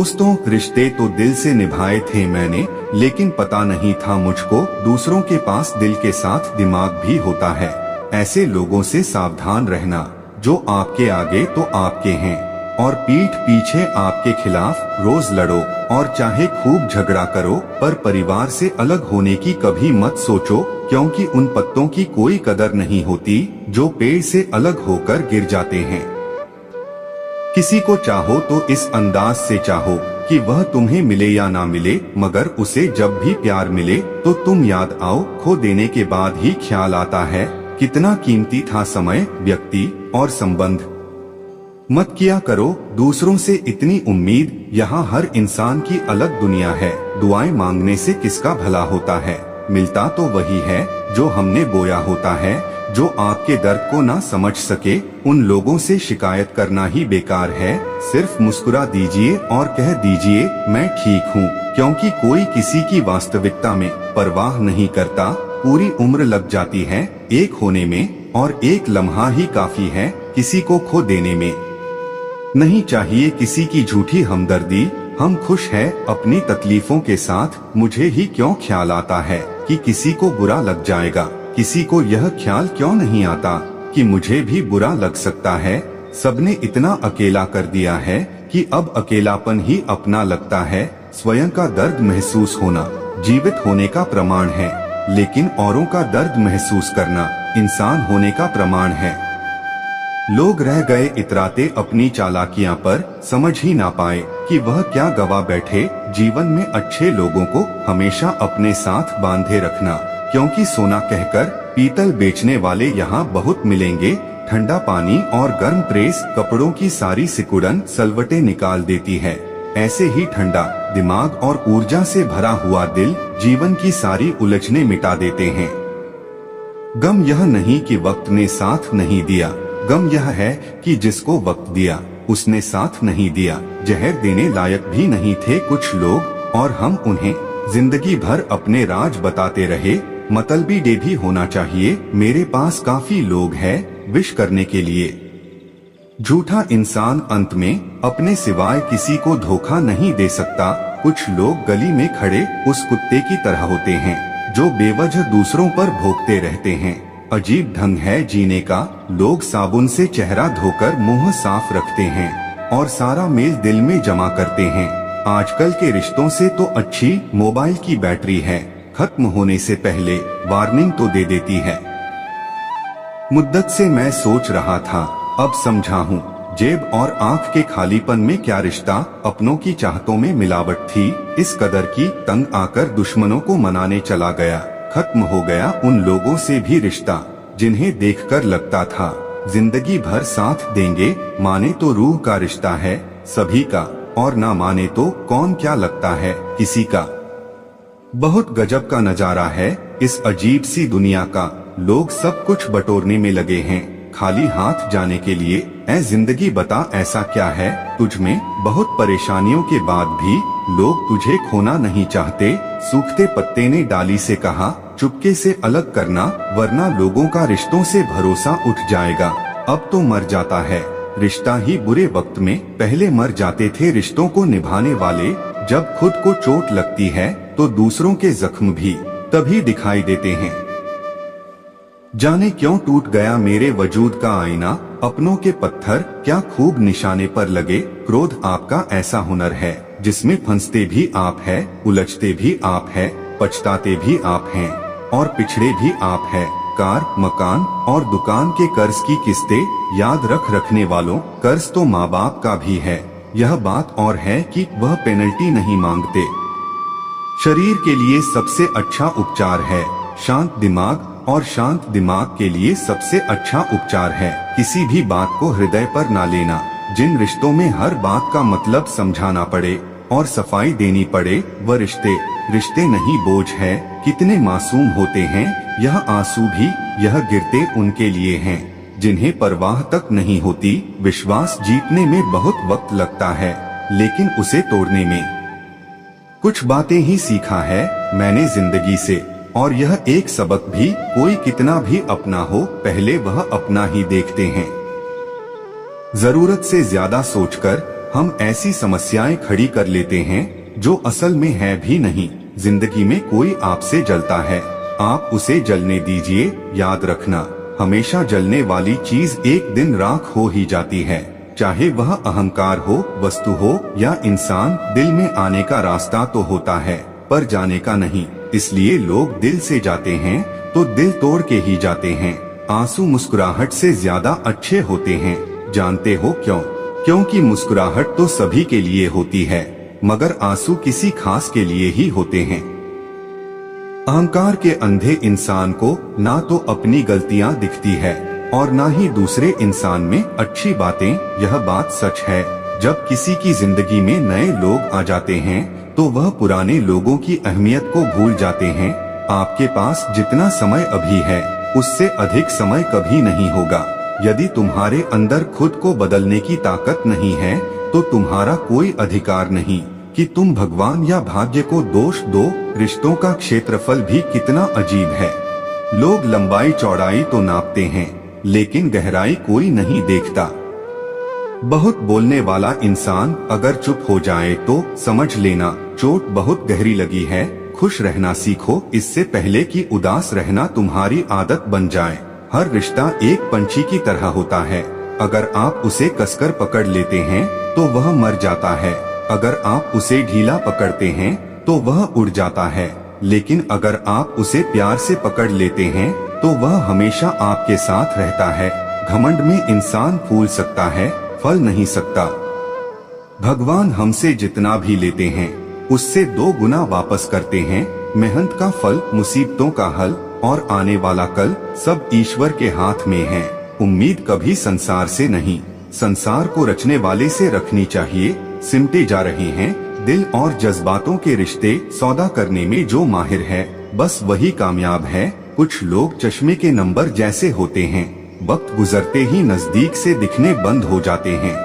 दोस्तों, रिश्ते तो दिल से निभाए थे मैंने, लेकिन पता नहीं था मुझको दूसरों के पास दिल के साथ दिमाग भी होता है। ऐसे लोगों से सावधान रहना जो आपके आगे तो आपके हैं और पीठ पीछे आपके खिलाफ रोज लड़ो, और चाहे खूब झगड़ा करो पर परिवार से अलग होने की कभी मत सोचो, क्योंकि उन पत्तों की कोई कदर नहीं होती जो पेड़ से अलग होकर गिर जाते हैं। किसी को चाहो तो इस अंदाज से चाहो कि वह तुम्हें मिले या ना मिले, मगर उसे जब भी प्यार मिले तो तुम याद आओ। खो देने के बाद ही ख्याल आता है कितना कीमती था समय, व्यक्ति और संबंध। मत किया करो दूसरों से इतनी उम्मीद, यहाँ हर इंसान की अलग दुनिया है। दुआएं मांगने से किसका भला होता है, मिलता तो वही है जो हमने बोया होता है। जो आपके दर्द को ना समझ सके उन लोगों से शिकायत करना ही बेकार है। सिर्फ मुस्कुरा दीजिए और कह दीजिए मैं ठीक हूँ, क्योंकि कोई किसी की वास्तविकता में परवाह नहीं करता। पूरी उम्र लग जाती है एक होने में और एक लम्हा ही काफी है किसी को खो देने में। नहीं चाहिए किसी की झूठी हमदर्दी, हम खुश हैं अपनी तकलीफों के साथ। मुझे ही क्यों ख्याल आता है कि किसी को बुरा लग जाएगा, किसी को यह ख्याल क्यों नहीं आता कि मुझे भी बुरा लग सकता है। सबने इतना अकेला कर दिया है कि अब अकेलापन ही अपना लगता है। स्वयं का दर्द महसूस होना जीवित होने का प्रमाण है, लेकिन औरों का दर्द महसूस करना इंसान होने का प्रमाण है। लोग रह गए इतराते अपनी चालाकियां पर, समझ ही ना पाए कि वह क्या गवा बैठे। जीवन में अच्छे लोगों को हमेशा अपने साथ बांधे रखना, क्योंकि सोना कहकर पीतल बेचने वाले यहाँ बहुत मिलेंगे। ठंडा पानी और गर्म प्रेस कपड़ों की सारी सिकुड़न सलवटें निकाल देती है। ऐसे ही ठंडा दिमाग और ऊर्जा से भरा हुआ दिल जीवन की सारी उलझने मिटा देते हैं। गम यह नहीं कि वक्त ने साथ नहीं दिया, गम यह है कि जिसको वक्त दिया उसने साथ नहीं दिया। जहर देने लायक भी नहीं थे कुछ लोग और हम उन्हें जिंदगी भर अपने राज बताते रहे। मतलबी डे भी होना चाहिए, मेरे पास काफी लोग हैं विश करने के लिए। झूठा इंसान अंत में अपने सिवाय किसी को धोखा नहीं दे सकता। कुछ लोग गली में खड़े उस कुत्ते की तरह होते हैं जो बेवजह दूसरों पर भौंकते रहते हैं। अजीब ढंग है जीने का, लोग साबुन से चेहरा धोकर मुंह साफ रखते हैं और सारा मेल दिल में जमा करते हैं। आजकल के रिश्तों से तो अच्छी मोबाइल की बैटरी है, खत्म होने से पहले वार्निंग तो दे देती है। मुद्दत से मैं सोच रहा था, अब समझा हूँ, जेब और आंख के खालीपन में क्या रिश्ता, अपनों की चाहतों में मिलावट थी। इस कदर की तंग आकर दुश्मनों को मनाने चला गया। खत्म हो गया उन लोगों से भी रिश्ता जिन्हें देखकर लगता था जिंदगी भर साथ देंगे। माने तो रूह का रिश्ता है सभी का, और ना माने तो कौन क्या लगता है किसी का। बहुत गजब का नजारा है इस अजीब सी दुनिया का। लोग सब कुछ बटोरने में लगे हैं खाली हाथ जाने के लिए। ऐ जिंदगी बता ऐसा क्या है तुझ में, बहुत परेशानियों के बाद भी लोग तुझे खोना नहीं चाहते। सूखते पत्ते ने डाली से कहा चुपके से अलग करना, वरना लोगों का रिश्तों से भरोसा उठ जाएगा। अब तो मर जाता है रिश्ता ही बुरे वक्त में, पहले मर जाते थे रिश्तों को निभाने वाले। जब खुद को चोट लगती है तो दूसरों के जख्म भी तभी दिखाई देते हैं। जाने क्यों टूट गया मेरे वजूद का आईना, अपनों के पत्थर क्या खूब निशाने पर लगे। क्रोध आपका ऐसा हुनर है जिसमें फंसते भी आप है, उलझते भी आप है, पछताते भी आप हैं और पिछड़े भी आप है। कार, मकान और दुकान के कर्ज की किस्तें याद रखने वालों, कर्ज तो माँ बाप का भी है। यह बात और है कि वह पेनल्टी नहीं मांगते। शरीर के लिए सबसे अच्छा उपचार है शांत दिमाग, और शांत दिमाग के लिए सबसे अच्छा उपचार है किसी भी बात को हृदय पर ना लेना। जिन रिश्तों में हर बात का मतलब समझाना पड़े और सफाई देनी पड़े, वह रिश्ते नहीं बोझ है। कितने मासूम होते हैं यह आंसू भी, यह गिरते उनके लिए हैं जिन्हें परवाह तक नहीं होती। विश्वास जीतने में बहुत वक्त लगता है, लेकिन उसे तोड़ने में कुछ बातें ही सीखा है मैंने जिंदगी से। और यह एक सबक भी, कोई कितना भी अपना हो पहले वह अपना ही देखते हैं। जरूरत से ज्यादा सोचकर हम ऐसी समस्याएं खड़ी कर लेते हैं जो असल में है भी नहीं। जिंदगी में कोई आपसे जलता है, आप उसे जलने दीजिए। याद रखना, हमेशा जलने वाली चीज एक दिन राख हो ही जाती है। चाहे वह अहंकार हो, वस्तु हो या इंसान, दिल में आने का रास्ता तो होता है पर जाने का नहीं। इसलिए लोग दिल से जाते हैं तो दिल तोड़ के ही जाते हैं। आंसू मुस्कुराहट से ज्यादा अच्छे होते हैं। जानते हो क्यों? क्योंकि मुस्कुराहट तो सभी के लिए होती है, मगर आंसू किसी खास के लिए ही होते हैं। अहंकार के अंधे इंसान को ना तो अपनी गलतियां दिखती है और ना ही दूसरे इंसान में अच्छी बातें। यह बात सच है, जब किसी की जिंदगी में नए लोग आ जाते हैं तो वह पुराने लोगों की अहमियत को भूल जाते हैं। आपके पास जितना समय अभी है उससे अधिक समय कभी नहीं होगा। यदि तुम्हारे अंदर खुद को बदलने की ताकत नहीं है तो तुम्हारा कोई अधिकार नहीं कि तुम भगवान या भाग्य को दोष दो। रिश्तों का क्षेत्रफल भी कितना अजीब है। लोग लंबाई चौड़ाई तो नापते हैं लेकिन गहराई कोई नहीं देखता। बहुत बोलने वाला इंसान अगर चुप हो जाए तो समझ लेना चोट बहुत गहरी लगी है। खुश रहना सीखो इससे पहले कि उदास रहना तुम्हारी आदत बन जाए। हर रिश्ता एक पंछी की तरह होता है, अगर आप उसे कसकर पकड़ लेते हैं तो वह मर जाता है, अगर आप उसे ढीला पकड़ते हैं तो वह उड़ जाता है, लेकिन अगर आप उसे प्यार से पकड़ लेते हैं तो वह हमेशा आपके साथ रहता है। घमंड में इंसान फूल सकता है, फल नहीं सकता। भगवान हमसे जितना भी लेते हैं उससे 2 गुना वापस करते हैं। मेहनत का फल, मुसीबतों का हल और आने वाला कल सब ईश्वर के हाथ में है। उम्मीद कभी संसार से नहीं, संसार को रचने वाले से रखनी चाहिए। सिमटे जा रहे हैं दिल और जज्बातों के रिश्ते। सौदा करने में जो माहिर है बस वही कामयाब है। कुछ लोग चश्मे के नंबर जैसे होते हैं, वक्त गुजरते ही नजदीक से दिखने बंद हो जाते हैं।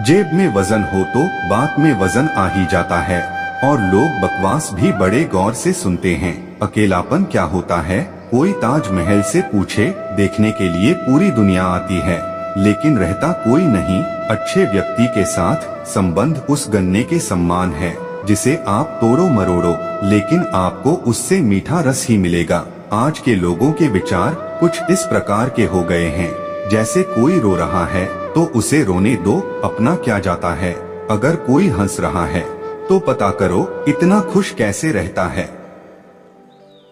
जेब में वजन हो तो बात में वजन आ ही जाता है और लोग बकवास भी बड़े गौर से सुनते हैं। अकेलापन क्या होता है? कोई ताजमहल से पूछे, देखने के लिए पूरी दुनिया आती है लेकिन रहता कोई नहीं। अच्छे व्यक्ति के साथ संबंध उस गन्ने के सम्मान है जिसे आप तोड़ो मरोड़ो लेकिन आपको उससे मीठा रस ही मिलेगा। आज के लोगों के विचार कुछ इस प्रकार के हो गए हैं, जैसे कोई रो रहा है तो उसे रोने दो, अपना क्या जाता है। अगर कोई हंस रहा है तो पता करो इतना खुश कैसे रहता है।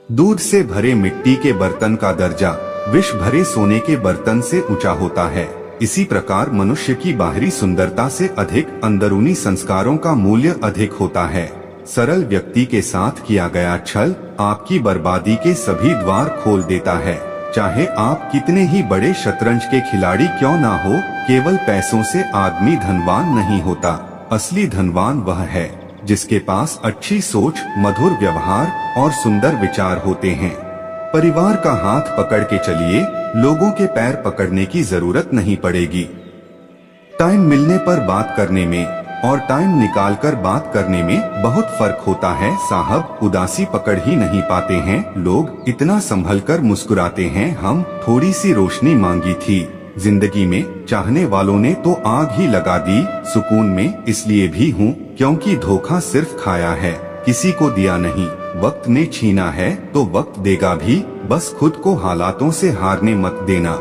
दूध से भरे मिट्टी के बर्तन का दर्जा विष भरे सोने के बर्तन से ऊंचा होता है। इसी प्रकार मनुष्य की बाहरी सुंदरता से अधिक अंदरूनी संस्कारों का मूल्य अधिक होता है। सरल व्यक्ति के साथ किया गया छल आपकी बर्बादी के सभी द्वार खोल देता है। चाहे आप कितने ही बड़े शतरंज के खिलाड़ी क्यों ना हो, केवल पैसों से आदमी धनवान नहीं होता। असली धनवान वह है जिसके पास अच्छी सोच, मधुर व्यवहार और सुंदर विचार होते हैं। परिवार का हाथ पकड़ के चलिए, लोगों के पैर पकड़ने की जरूरत नहीं पड़ेगी। टाइम मिलने पर बात करने में और टाइम निकालकर बात करने में बहुत फर्क होता है साहब। उदासी पकड़ ही नहीं पाते हैं लोग, इतना संभलकर मुस्कुराते हैं हम। थोड़ी सी रोशनी मांगी थी जिंदगी में, चाहने वालों ने तो आग ही लगा दी। सुकून में इसलिए भी हूँ क्योंकि धोखा सिर्फ खाया है, किसी को दिया नहीं। वक्त ने छीना है तो वक्त देगा भी, बस खुद को हालातों से हारने मत देना।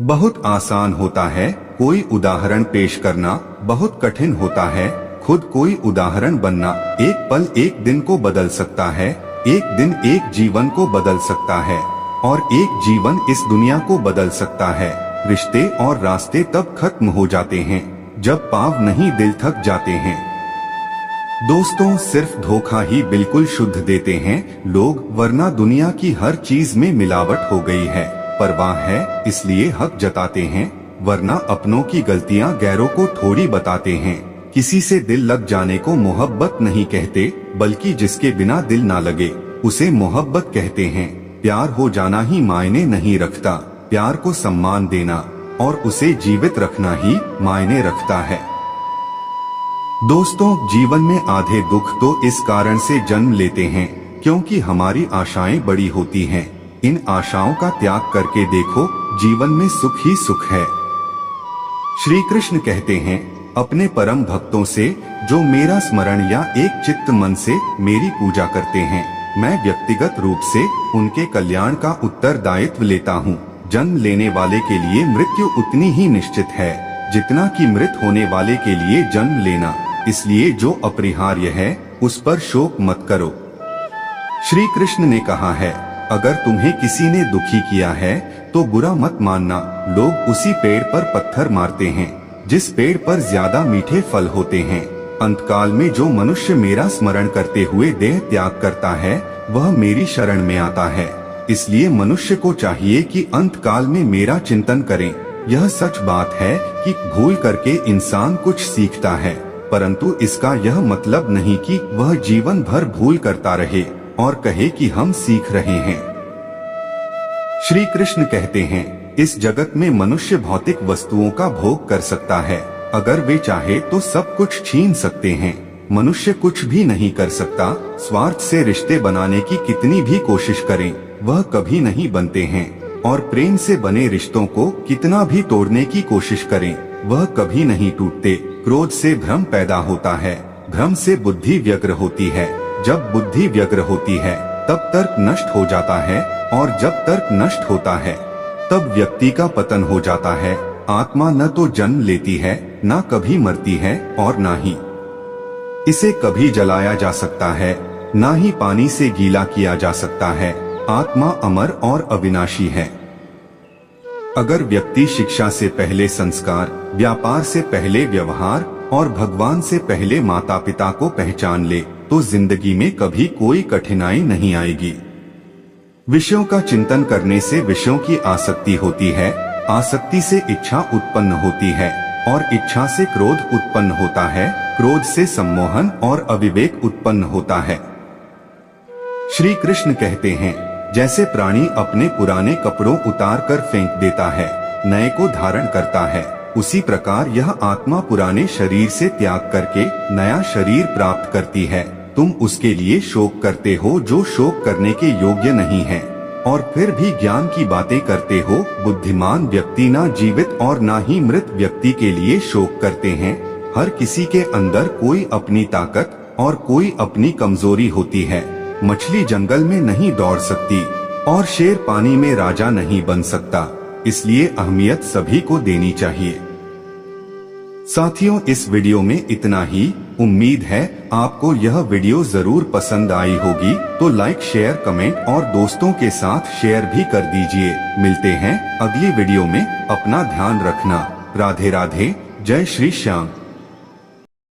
बहुत आसान होता है कोई उदाहरण पेश करना, बहुत कठिन होता है खुद कोई उदाहरण बनना। एक पल एक दिन को बदल सकता है, एक दिन एक जीवन को बदल सकता है और एक जीवन इस दुनिया को बदल सकता है। रिश्ते और रास्ते तब खत्म हो जाते हैं जब पाँव नहीं दिल थक जाते हैं। दोस्तों सिर्फ धोखा ही बिल्कुल शुद्ध देते हैं लोग, वरना दुनिया की हर चीज में मिलावट हो गई है। परवाह है इसलिए हक जताते हैं, वरना अपनों की गलतियां गैरों को थोड़ी बताते हैं। किसी से दिल लग जाने को मोहब्बत नहीं कहते, बल्कि जिसके बिना दिल ना लगे उसे मोहब्बत कहते हैं। प्यार हो जाना ही मायने नहीं रखता, प्यार को सम्मान देना और उसे जीवित रखना ही मायने रखता है। दोस्तों जीवन में आधे दुख तो इस कारण से जन्म लेते हैं क्योंकि हमारी आशाएं बड़ी होती हैं। इन आशाओं का त्याग करके देखो, जीवन में सुख ही सुख है। श्री कृष्ण कहते हैं, अपने परम भक्तों से जो मेरा स्मरण या एक चित्त मन से मेरी पूजा करते हैं, मैं व्यक्तिगत रूप से उनके कल्याण का उत्तरदायित्व लेता हूँ। जन्म लेने वाले के लिए मृत्यु उतनी ही निश्चित है जितना कि मृत होने वाले के लिए जन्म लेना, इसलिए जो अपरिहार्य है उस पर शोक मत करो। श्री कृष्ण ने कहा है, अगर तुम्हें किसी ने दुखी किया है तो बुरा मत मानना। लोग उसी पेड़ पर पत्थर मारते हैं जिस पेड़ पर ज्यादा मीठे फल होते हैं। अंतकाल में जो मनुष्य मेरा स्मरण करते हुए देह त्याग करता है वह मेरी शरण में आता है। इसलिए मनुष्य को चाहिए कि अंतकाल में मेरा चिंतन करें। यह सच बात है कि भूल करके इंसान कुछ सीखता है, परंतु इसका यह मतलब नहीं कि वह जीवन भर भूल करता रहे और कहे कि हम सीख रहे हैं। श्री कृष्ण कहते हैं, इस जगत में मनुष्य भौतिक वस्तुओं का भोग कर सकता है। अगर वे चाहे तो सब कुछ छीन सकते हैं। मनुष्य कुछ भी नहीं कर सकता। स्वार्थ से रिश्ते बनाने की कितनी भी कोशिश करें वह कभी नहीं बनते हैं, और प्रेम से बने रिश्तों को कितना भी तोड़ने की कोशिश करें वह कभी नहीं टूटते। क्रोध से भ्रम पैदा होता है, भ्रम से बुद्धि व्यग्र होती है। जब बुद्धि व्यग्र होती है तब तर्क नष्ट हो जाता है, और जब तर्क नष्ट होता है तब व्यक्ति का पतन हो जाता है। आत्मा न तो जन्म लेती है, न कभी मरती है, और न ही इसे कभी जलाया जा सकता है, न ही पानी से गीला किया जा सकता है। आत्मा अमर और अविनाशी है। अगर व्यक्ति शिक्षा से पहले संस्कार, व्यापार से पहले व्यवहार और भगवान से पहले माता पिता को पहचान ले तो जिंदगी में कभी कोई कठिनाई नहीं आएगी। विषयों का चिंतन करने से विषयों की आसक्ति होती है, आसक्ति से इच्छा उत्पन्न होती है, और इच्छा से क्रोध उत्पन्न होता है, क्रोध से सम्मोहन और अविवेक उत्पन्न होता है। श्री कृष्ण कहते हैं, जैसे प्राणी अपने पुराने कपड़ों उतार कर फेंक देता है, नए को धारण करता है, उसी प्रकार यह आत्मा पुराने शरीर से त्याग करके नया शरीर प्राप्त करती है। तुम उसके लिए शोक करते हो जो शोक करने के योग्य नहीं है, और फिर भी ज्ञान की बातें करते हो। बुद्धिमान व्यक्ति ना जीवित और ना ही मृत व्यक्ति के लिए शोक करते हैं। हर किसी के अंदर कोई अपनी ताकत और कोई अपनी कमजोरी होती है। मछली जंगल में नहीं दौड़ सकती और शेर पानी में राजा नहीं बन सकता, इसलिए अहमियत सभी को देनी चाहिए। साथियों, इस वीडियो में इतना ही। उम्मीद है आपको यह वीडियो जरूर पसंद आई होगी, तो लाइक, शेयर, कमेंट और दोस्तों के साथ शेयर भी कर दीजिए। मिलते हैं अगली वीडियो में। अपना ध्यान रखना। राधे राधे। जय श्री श्याम।